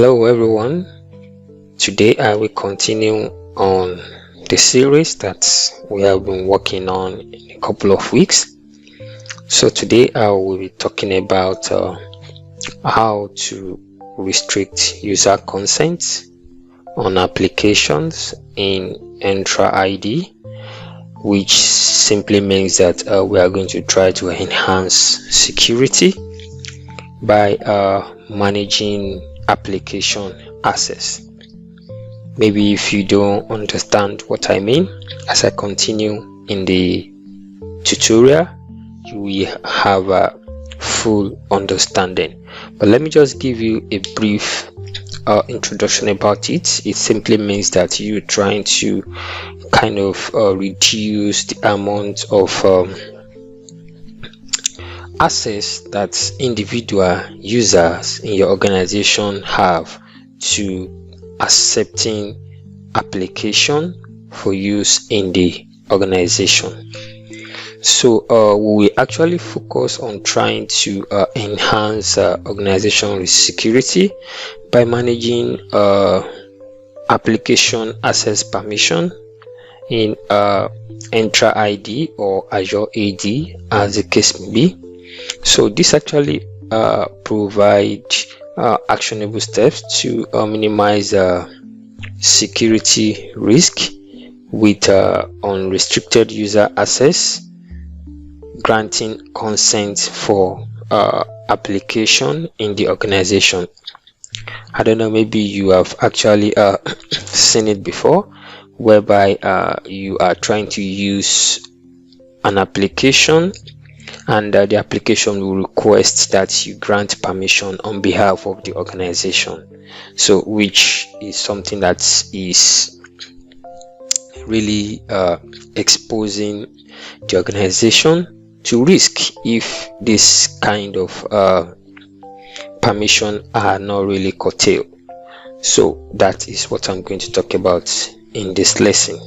Hello everyone, today I will continue on the series that we have been working on in a couple of weeks. So today I will be talking about how to restrict user consent on applications in Entra ID, which simply means that we are going to try to enhance security by managing application access. Maybe if you don't understand what I mean as I continue in the tutorial, you will have a full understanding. But let me just give you a brief introduction about it. It simply means that you're trying to kind of reduce the amount of access that individual users in your organization have to accepting application for use in the organization. So we will actually focus on trying to enhance organizational security by managing application access permission in Entra ID or Azure AD, as the case may be. So this actually provide actionable steps to minimize security risk with unrestricted user access, granting consent for application in the organization. I don't know, maybe you have actually seen it before, whereby you are trying to use an application and the application will request that you grant permission on behalf of the organization, so which is something that is really exposing the organization to risk if this kind of permission are not really curtailed. So that is what I'm going to talk about in this lesson.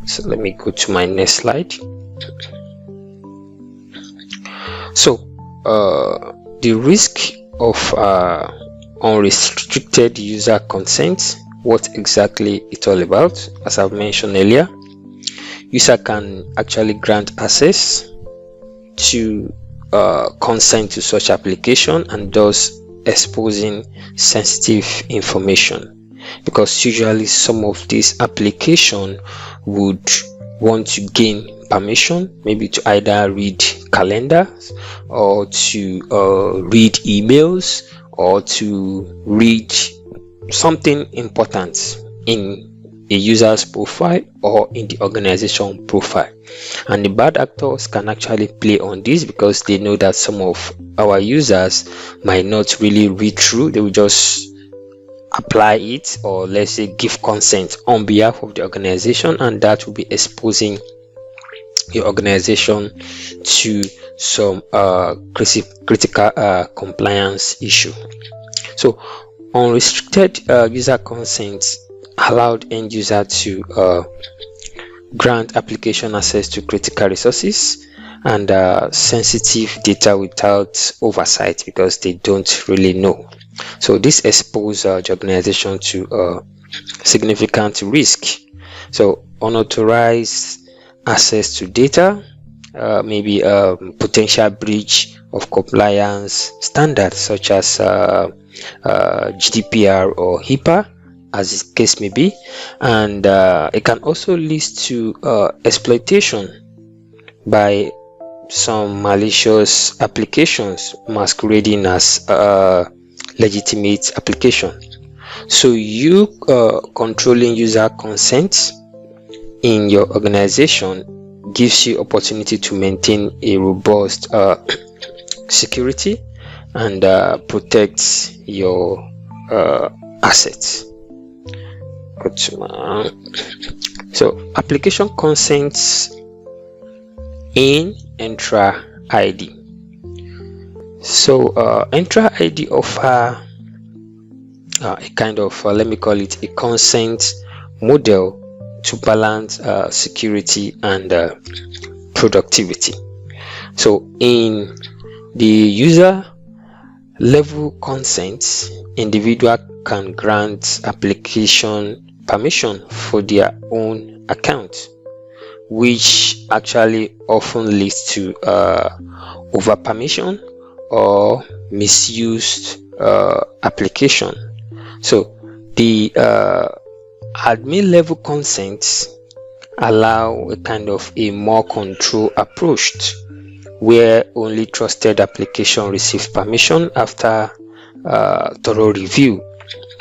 So let me go to my next slide. So the risk of unrestricted user consent, what exactly it's all about. As I've mentioned earlier, user can actually grant access to consent to such application and thus exposing sensitive information, because usually some of these application would want to gain permission, maybe to either read calendars or to read emails or to read something important in a user's profile or in the organization profile. And the bad actors can actually play on this because they know that some of our users might not really read through. They will just apply it, or let's say give consent on behalf of the organization, and that will be exposing your organization to some critical compliance issue. So unrestricted user consent allowed end user to grant application access to critical resources and sensitive data without oversight because they don't really know. So this exposes the organization to significant risk. So unauthorized access to data, maybe a potential breach of compliance standards such as GDPR or HIPAA, as the case may be, and it can also lead to exploitation by some malicious applications masquerading as legitimate application. So you controlling user consent in your organization gives you opportunity to maintain a robust security and protect your assets. So application consents in Entra ID. So Entra ID offer a kind of let me call it a consent model to balance security and productivity. So in the user level consent, individual can grant application permission for their own account, which actually often leads to over permission or misused application. So the admin level consents allow a kind of a more control approach where only trusted application receives permission after thorough review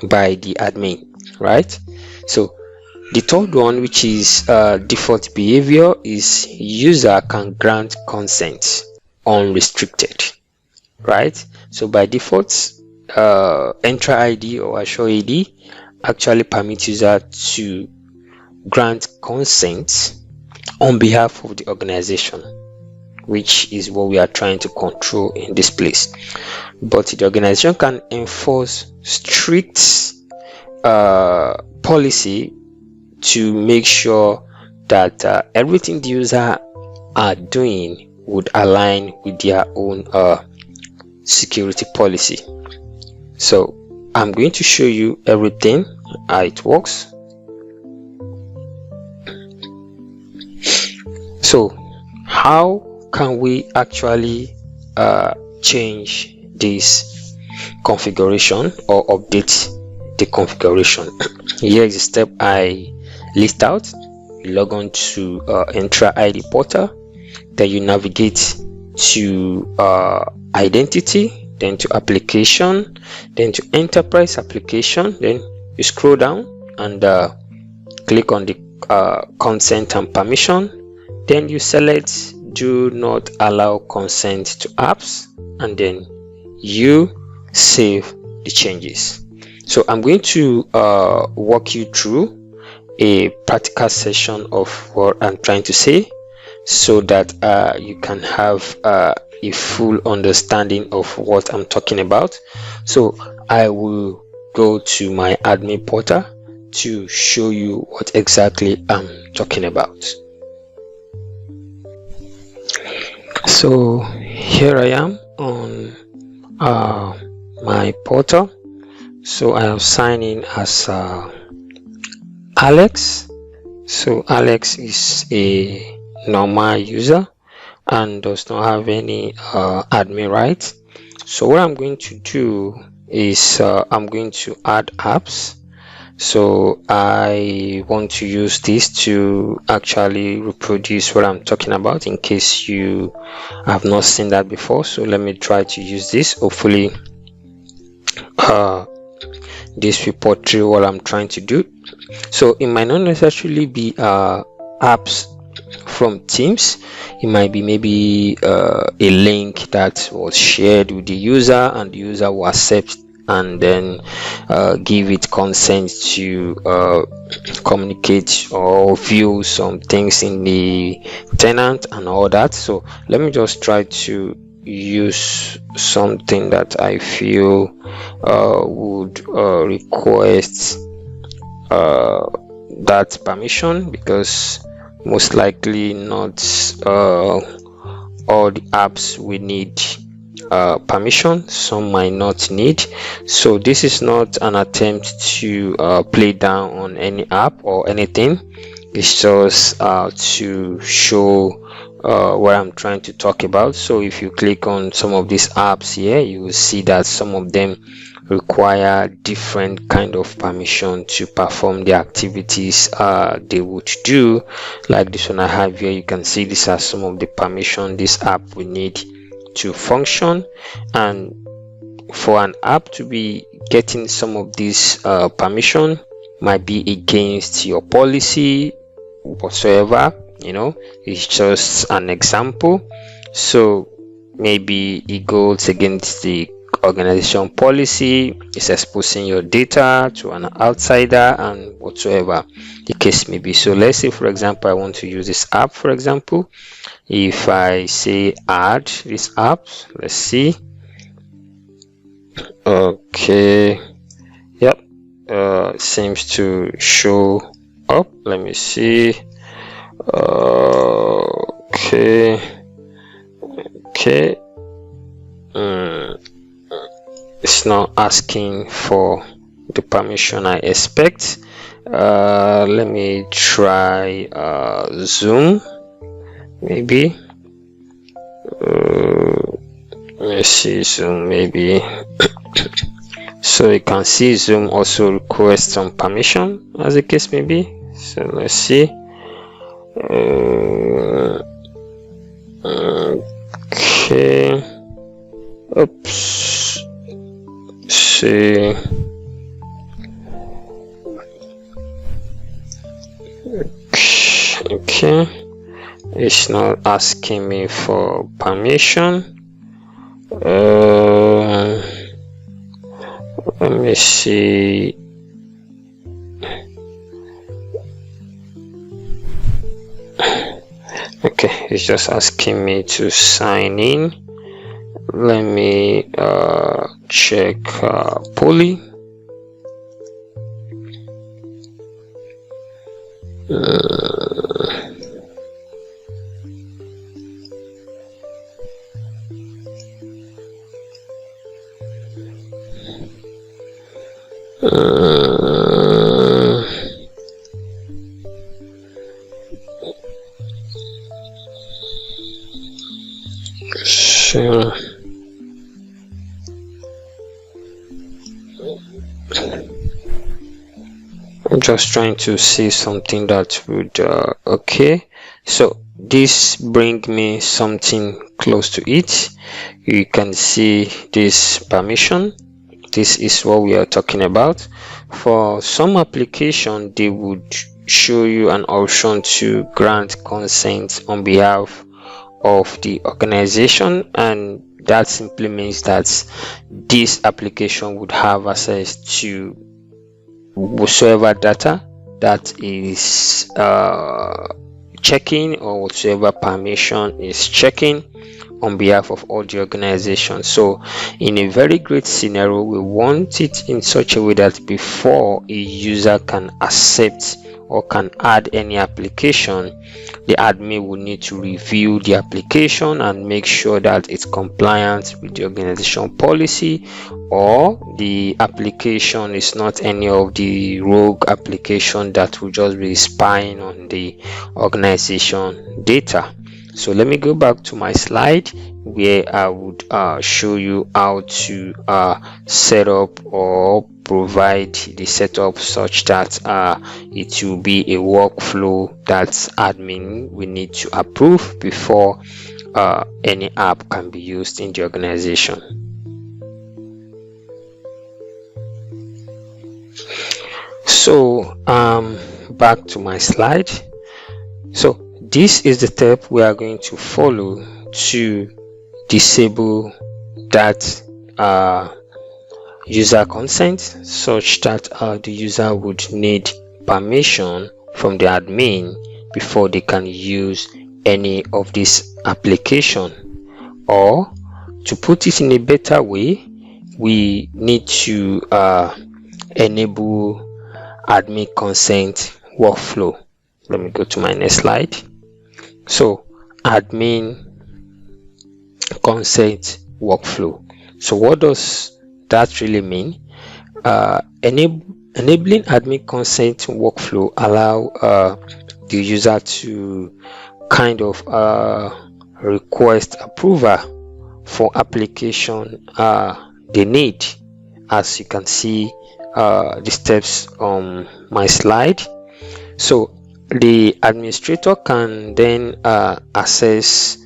by the admin, right? So the third one, which is default behavior, is user can grant consent unrestricted, right? So by default, Entra ID or Assure ID actually permits user to grant consent on behalf of the organization, which is what we are trying to control in this place. But the organization can enforce strict policy to make sure that everything the user are doing would align with their own security policy. So I'm going to show you everything how it works. So how can we actually change this configuration or update the configuration? Here is the step I list out. You log on to Entra ID portal, then you navigate to identity, then to application, then to enterprise application, then you scroll down and click on the consent and permission, then you select do not allow consent to apps, and then you save the changes. So I'm going to walk you through a practical session of what I'm trying to say, so that you can have a full understanding of what I'm talking about. So I will go to my admin portal to show you what exactly I'm talking about. So here I am on my portal. So I have signed in as Alex. So Alex is a normal user and does not have any admin rights. So what I'm going to do is I'm going to add apps. So I want to use this to actually reproduce what I'm talking about in case you have not seen that before. So let me try to use this. Hopefully this will portray what I'm trying to do. So it might not necessarily be apps from Teams. It might be maybe a link that was shared with the user and the user will accept and then give it consent to communicate or view some things in the tenant and all that. So let me just try to use something that I feel would request that permission, because most likely not all the apps we need permission, some might not need. So this is not an attempt to play down on any app or anything. It's just to show what I'm trying to talk about. So if you click on some of these apps here, you will see that some of them require different kind of permission to perform the activities they would do. Like this one I have here, you can see these are some of the permission this app will need to function. And for an app to be getting some of these permission might be against your policy whatsoever, you know, it's just an example. So maybe it goes against the organization policy, is exposing your data to an outsider and whatsoever the case may be. So let's say for example I want to use this app. For example, if I say add this app, let's see. Okay, yep, seems to show up. Let me see. Okay. it's not asking for the permission I expect. Let me try Zoom, maybe. Let's see, Zoom, maybe. So you can see Zoom also requests some permission, as the case may be. So let's see. Okay. Oops. See. Okay. It's not asking me for permission. Let me see. Okay, it's just asking me to sign in. Let me check poly. So I'm just trying to see something that would okay. So this bring me something close to it. You can see this permission. This is what we are talking about. For some application, they would show you an option to grant consent on behalf of the organization, and that simply means that this application would have access to whatsoever data that is checking, or whatsoever permission is checking on behalf of all the organization. So in a very great scenario, we want it in such a way that before a user can accept or can add any application, the admin will need to review the application and make sure that it's compliant with the organization policy, or the application is not any of the rogue application that will just be spying on the organization data. So let me go back to my slide where I would show you how to set up or provide the setup such that it will be a workflow that admin will need to approve before any app can be used in the organization. So back to my slide. So this is the step we are going to follow to disable that user consent, such that the user would need permission from the admin before they can use any of this application. Or to put it in a better way, we need to enable admin consent workflow. Let me go to my next slide. So admin consent workflow. So what does that really mean? Enabling admin consent workflow allow the user to kind of request approval for application they need. As you can see the steps on my slide. So the administrator can then access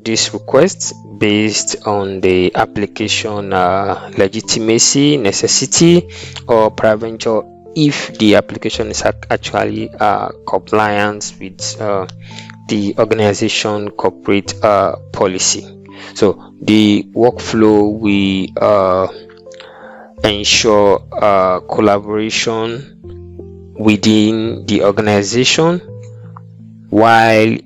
this request based on the application legitimacy, necessity, or peradventure if the application is actually compliant with the organization corporate policy. So the workflow we ensure collaboration within the organization, while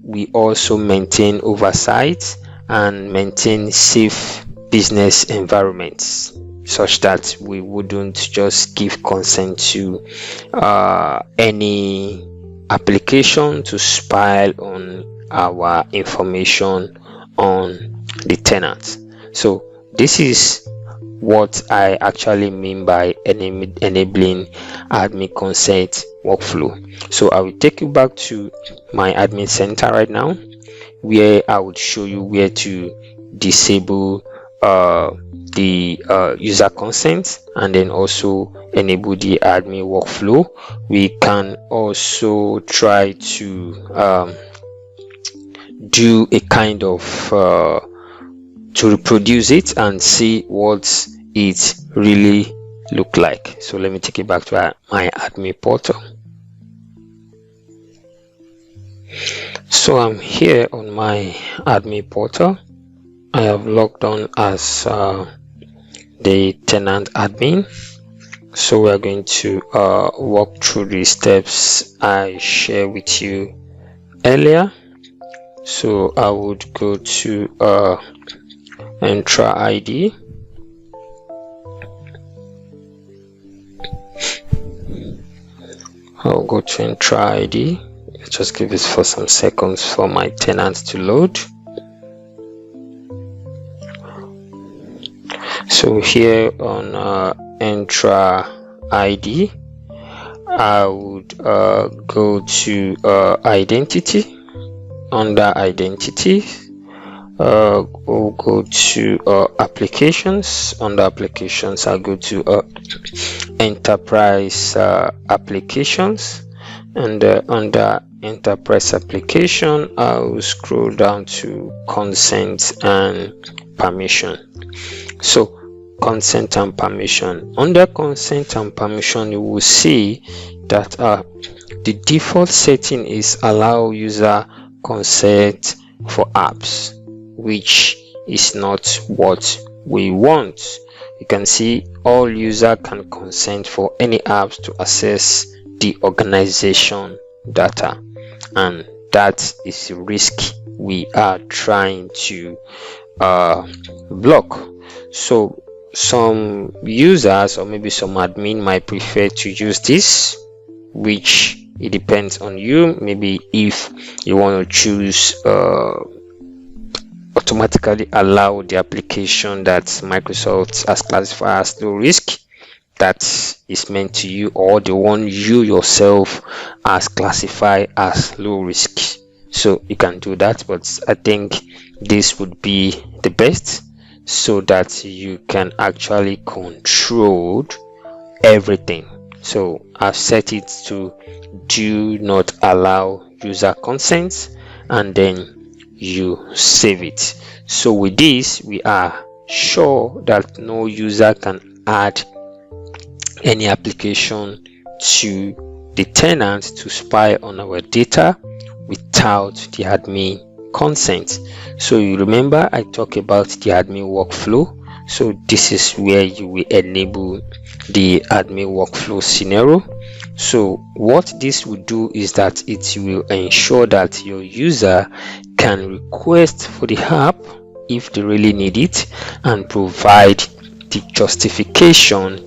we also maintain oversight and maintain safe business environments, such that we wouldn't just give consent to any application to spy on our information on the tenant. So this is what I actually mean by enabling admin consent workflow. So I will take you back to my admin center right now, where I would show you where to disable the user consent and then also enable the admin workflow. We can also try to do a kind of to reproduce it and see what it really look like. So let me take it back to my admin portal. So I'm here on my admin portal. I have logged on as the tenant admin. So we are going to walk through the steps I shared with you earlier. So I would go to Entra ID. I'll go to Entra ID. Just give it for some seconds for my tenant to load. So here on Entra ID, I would go to identity. Under identity, we'll go to applications. Under applications, I'll go to enterprise applications, and under enterprise application, I'll scroll down to consent and permission. So consent and permission. Under consent and permission, you will see that the default setting is allow user consent for apps, which is not what we want. You can see all user can consent for any apps to access the organization data, and that is a risk we are trying to block. So some users or maybe some admin might prefer to use this, which it depends on you. Maybe if you want to choose automatically allow the application that Microsoft has classified as low risk, that is meant to you, or the one you yourself has classified as low risk. So you can do that, but I think this would be the best, so that you can actually control everything. So I've set it to do not allow user consent, and then you save it. So with this, we are sure that no user can add any application to the tenant to spy on our data without the admin consent. So you remember I talked about the admin workflow. So this is where you will enable the admin workflow scenario. So what this will do is that it will ensure that your user can request for the app if they really need it, and provide the justification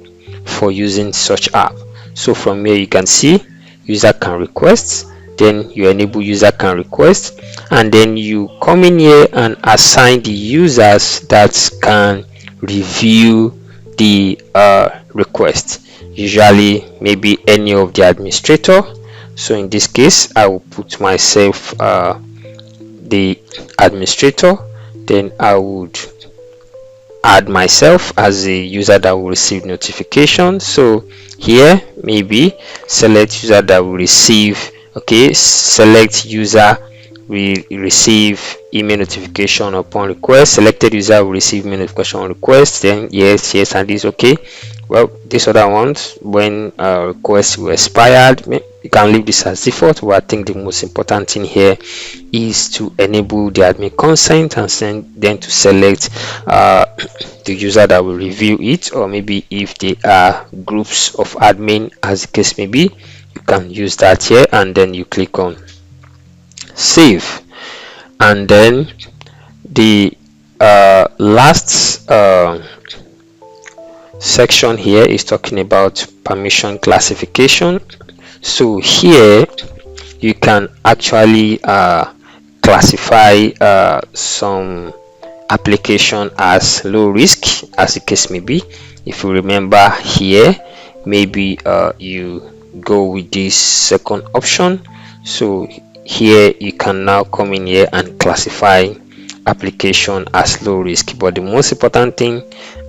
for using such app. So from here you can see user can request, then you enable user can request, and then you come in here and assign the users that can review the request. Usually maybe any of the administrator. So in this case I will put myself the administrator, then I would add myself as a user that will receive notification. So here maybe select user that will receive, okay, select user will receive email notification upon request. Selected user will receive email notification on request. Then yes, and this okay. Well, this other ones, when request will expired, you can leave this as default. But I think the most important thing here is to enable the admin consent, and then to select the user that will review it, or maybe if there are groups of admin as the case may be, you can use that here, and then you click on save. And then the last section here is talking about permission classification. So here you can actually classify some application as low risk, as the case may be. If you remember here, maybe you go with this second option. So here you can now come in here and classify application as low risk. But the most important thing,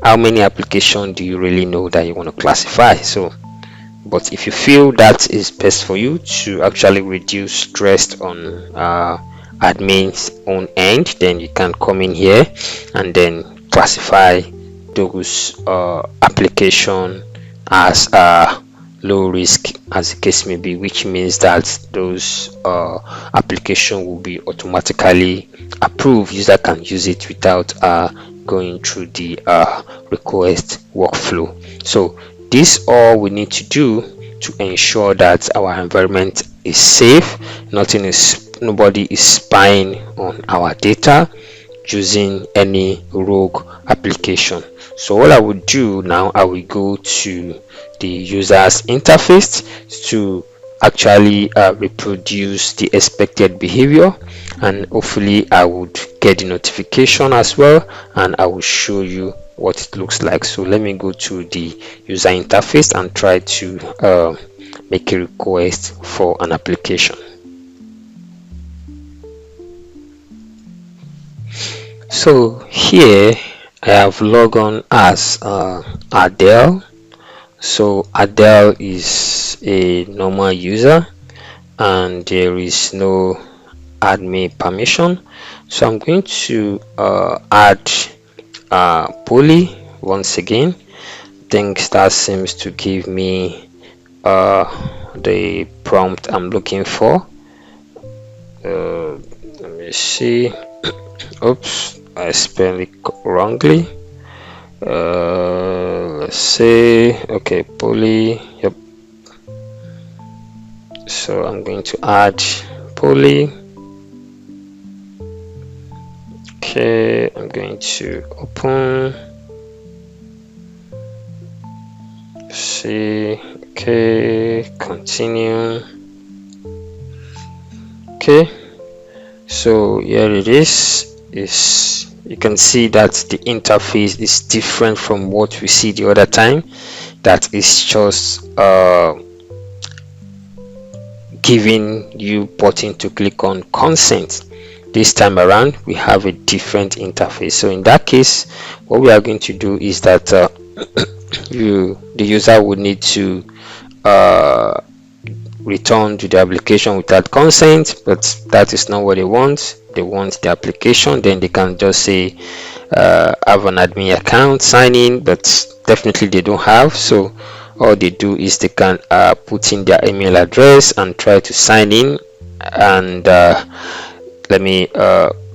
how many applications do you really know that you want to classify? So but if you feel that is best for you to actually reduce stress on admin's own end, then you can come in here and then classify those application as low risk, as the case may be, which means that those application will be automatically approved. User can use it without going through the request workflow. So this all we need to do to ensure that our environment is safe. Nobody is spying on our data using any rogue application. So what I would do now, I will go to the user's interface to actually reproduce the expected behavior, and hopefully I would get the notification as well, and I will show you what it looks like. So let me go to the user interface and try to make a request for an application. So here I have logged on as Adele. So Adele is a normal user and there is no admin permission. So I'm going to add Poly once again. I think that seems to give me the prompt I'm looking for. Let me see. Oops, I spelled it wrongly. Let's say, okay, Poly. Yep. So I'm going to add Poly. Okay, I'm going to open. See, okay, continue. Okay, so here it is. You can see that the interface is different from what we see the other time. That is just giving you button to click on consent. This time around we have a different interface. So in that case, what we are going to do is that the user would need to return to the application without consent, but that is not what they want. They want the application, then they can just say have an admin account, sign in, but definitely they don't have. So all they do is they can put in their email address and try to sign in. And let me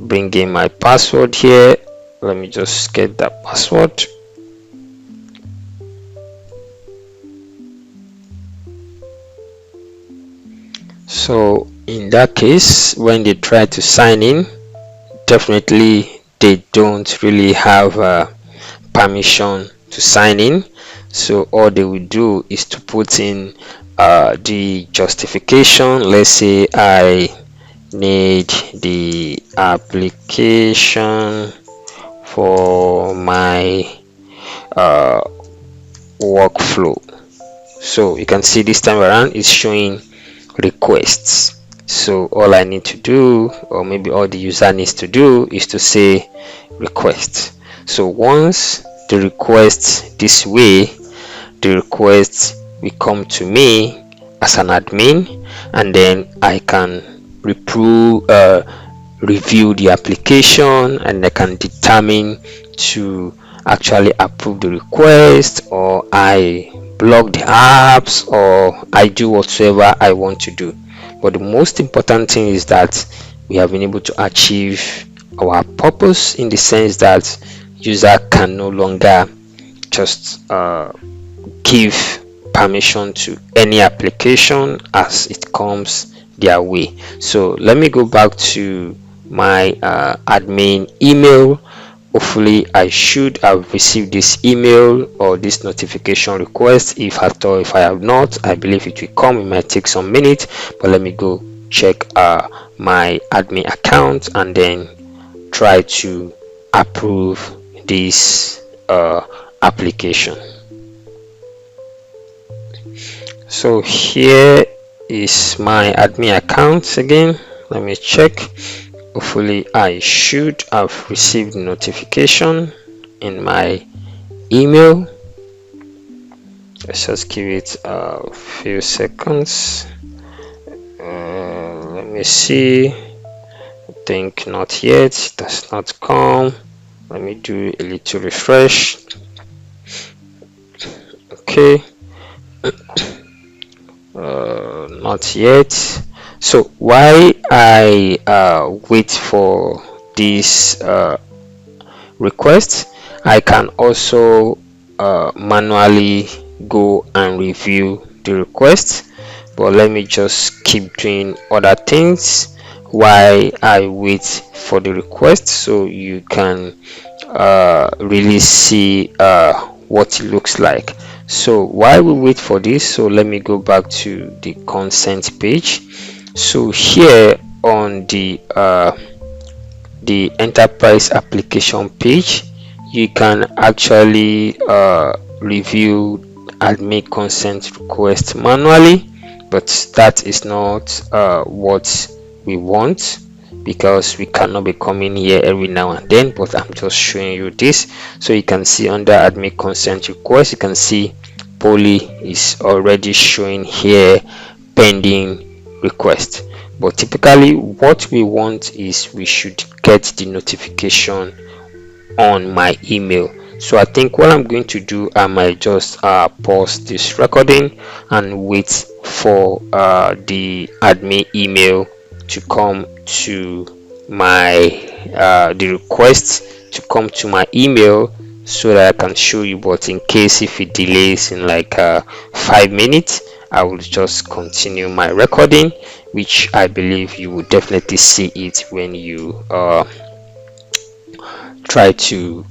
bring in my password here. Let me just get that password. So in that case, when they try to sign in, definitely they don't really have permission to sign in. So all they will do is to put in the justification. Let's say I need the application for my workflow. So you can see this time around it's showing requests. So all I need to do, or maybe all the user needs to do, is to say request. So once the request this way, the request will come to me as an admin, and then I can review the application, and I can determine to actually approve the request, or I block the apps, or I do whatsoever I want to do. But the most important thing is that we have been able to achieve our purpose, in the sense that user can no longer just give permission to any application as it comes their way. So let me go back to my admin email. Hopefully I should have received this email or this notification request. If at all, if I have not, I believe it will come. It might take some minutes, but let me go check my admin account and then try to approve this application. So here is my admin account again. Let me check. Hopefully I should have received notification in my email. Let's just give it a few seconds. Let me see. I think not yet. It does not come. Let me do a little refresh. Okay. Not yet. So while I wait for this request, I can also manually go and review the request, but let me just keep doing other things while I wait for the request, so you can really see what it looks like. So while we wait for this, so let me go back to the consent page. So here on the enterprise application page, you can actually review and make consent requests manually, but that is not what we want, because we cannot be coming here every now and then. But I'm just showing you this, so you can see under admin consent request, you can see poly is already showing here pending request. But typically what we want is we should get the notification on my email. So I think what I'm going to do, I might just pause this recording and wait for the admin email to come to my the request to come to my email, so that I can show you. But in case if it delays in like 5 minutes, I will just continue my recording, which I believe you will definitely see it when you try to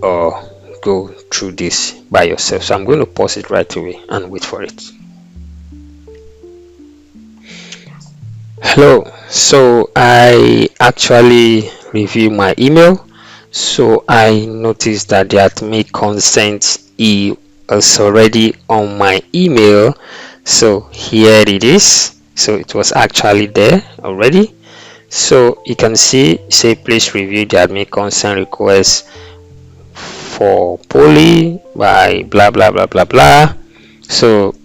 go through this by yourself. So I'm going to pause it right away and wait for it. Hello. So I actually review my email. So I noticed that the admin consent is already on my email. So here it is. So it was actually there already. So you can see, say please review the admin consent request for poly by blah blah blah blah blah. So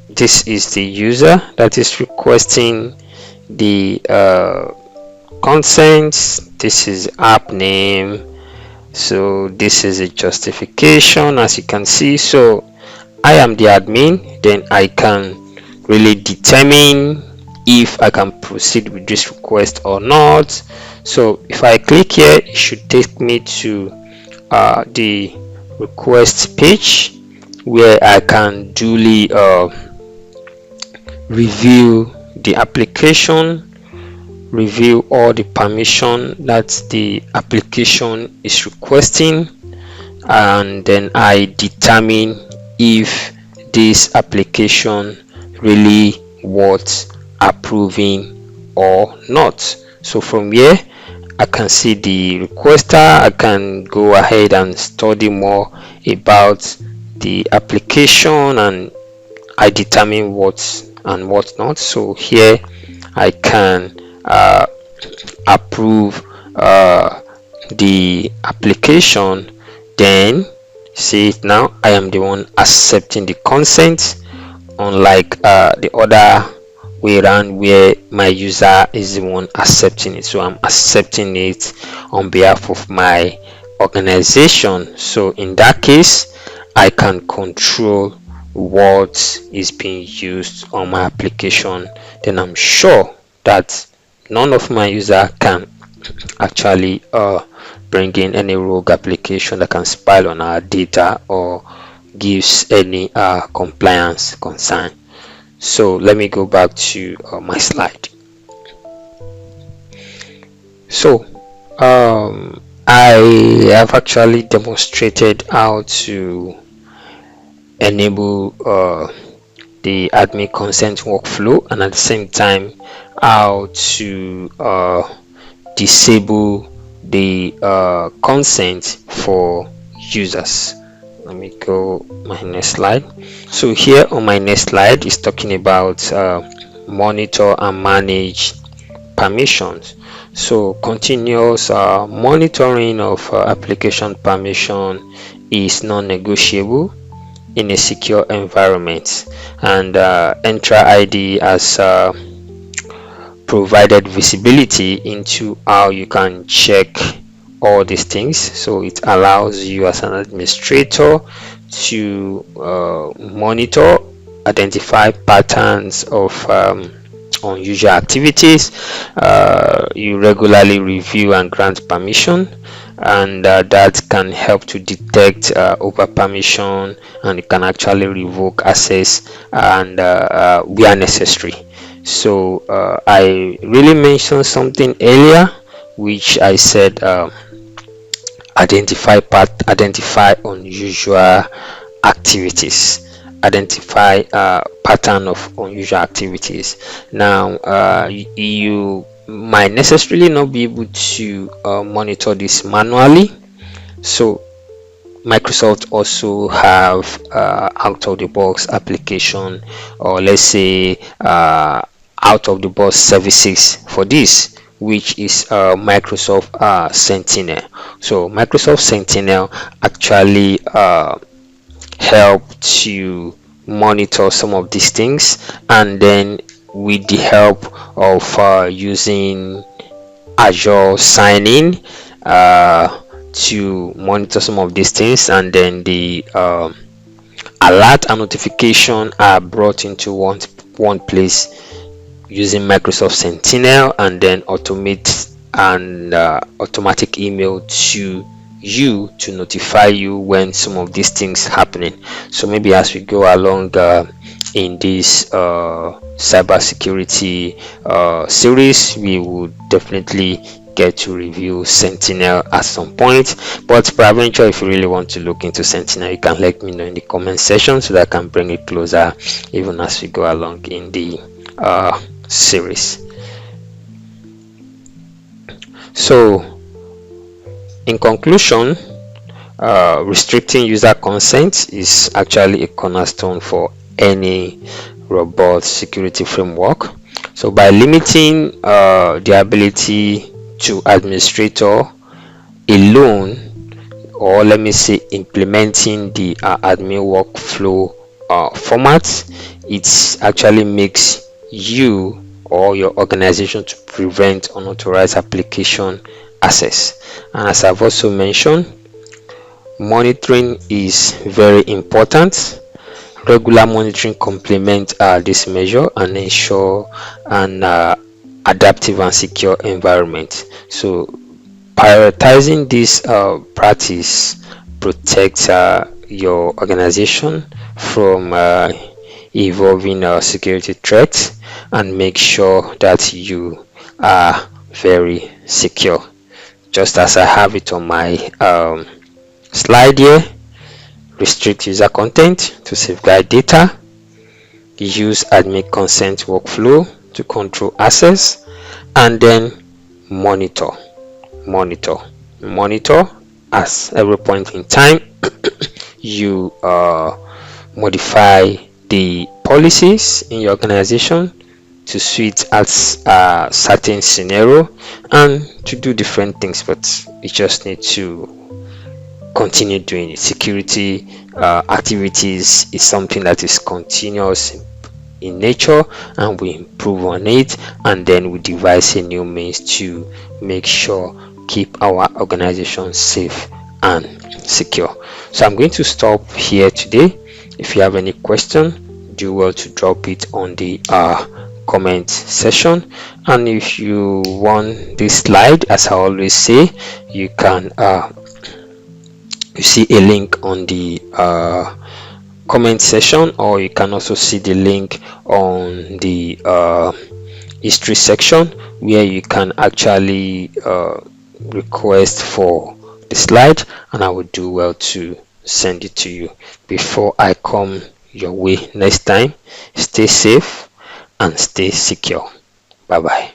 this is the user that is requesting the consents. This is app name. So this is a justification, as you can see. So I am the admin, then I can really determine if I can proceed with this request or not. So if I click here, it should take me to the request page, where I can duly review the application, review all the permission that the application is requesting, and then I determine if this application really worth approving or not. So from here I can see the requester. I can go ahead and study more about the application, and I determine what and what not. So here I can approve the application. Then see it now, I am the one accepting the consent, unlike the other way around where my user is the one accepting it. So I'm accepting it on behalf of my organization. So in that case, I can control what is being used on my application. Then I'm sure that none of my user can actually bring in any rogue application that can spy on our data or gives any compliance concern. So let me go back to my slide. So I have actually demonstrated how to enable the admin consent workflow, and at the same time how to disable the consent for users. Let me go my next slide. So here on my next slide is talking about monitor and manage permissions. So continuous monitoring of application permission is non-negotiable in a secure environment, and Entra ID has provided visibility into how you can check all these things. So it allows you as an administrator to monitor, identify patterns of unusual activities. You regularly review and grant permission, and that can help to detect over permission, and you can actually revoke access and where necessary. So I really mentioned something earlier, which I said identify unusual activities, identify pattern of unusual activities. Now you might necessarily not be able to monitor this manually, so Microsoft also have out of the box application, or let's say out of the box services for this, which is Microsoft Sentinel. So Microsoft Sentinel actually help to monitor some of these things, and then with the help of using Azure sign-in to monitor some of these things, and then the alert and notification are brought into one place using Microsoft Sentinel, and then automate and automatic email to you to notify you when some of these things happening. So maybe as we go along in this cybersecurity series, we would definitely get to review Sentinel at some point. But peradventure, if you really want to look into Sentinel, you can let me know in the comment section so that I can bring it closer even as we go along in the series. So in conclusion, restricting user consent is actually a cornerstone for any robust security framework. So by limiting the ability to administrator alone, or let me say implementing the admin workflow format, it actually makes you or your organization to prevent unauthorized application access. And as I've also mentioned, monitoring is very important. Regular monitoring complements this measure and ensure an adaptive and secure environment. So prioritizing this practice protects your organization from evolving security threats, and make sure that you are very secure. Just as I have it on my slide here: restrict user content to safeguard data, use admin consent workflow to control access, and then monitor as every point in time you modify the policies in your organization to suit as a certain scenario and to do different things, but you just need to continue doing it. Security activities is something that is continuous in nature, and we improve on it, and then we devise a new means to make sure keep our organization safe and secure. So I'm going to stop here today. If you have any question, do well to drop it on the comment section, and if you want this slide, as I always say, you can you see a link on the comment section, or you can also see the link on the history section, where you can actually request for the slide, and I will do well to send it to you before I come your way next time. Stay safe and stay secure. Bye bye.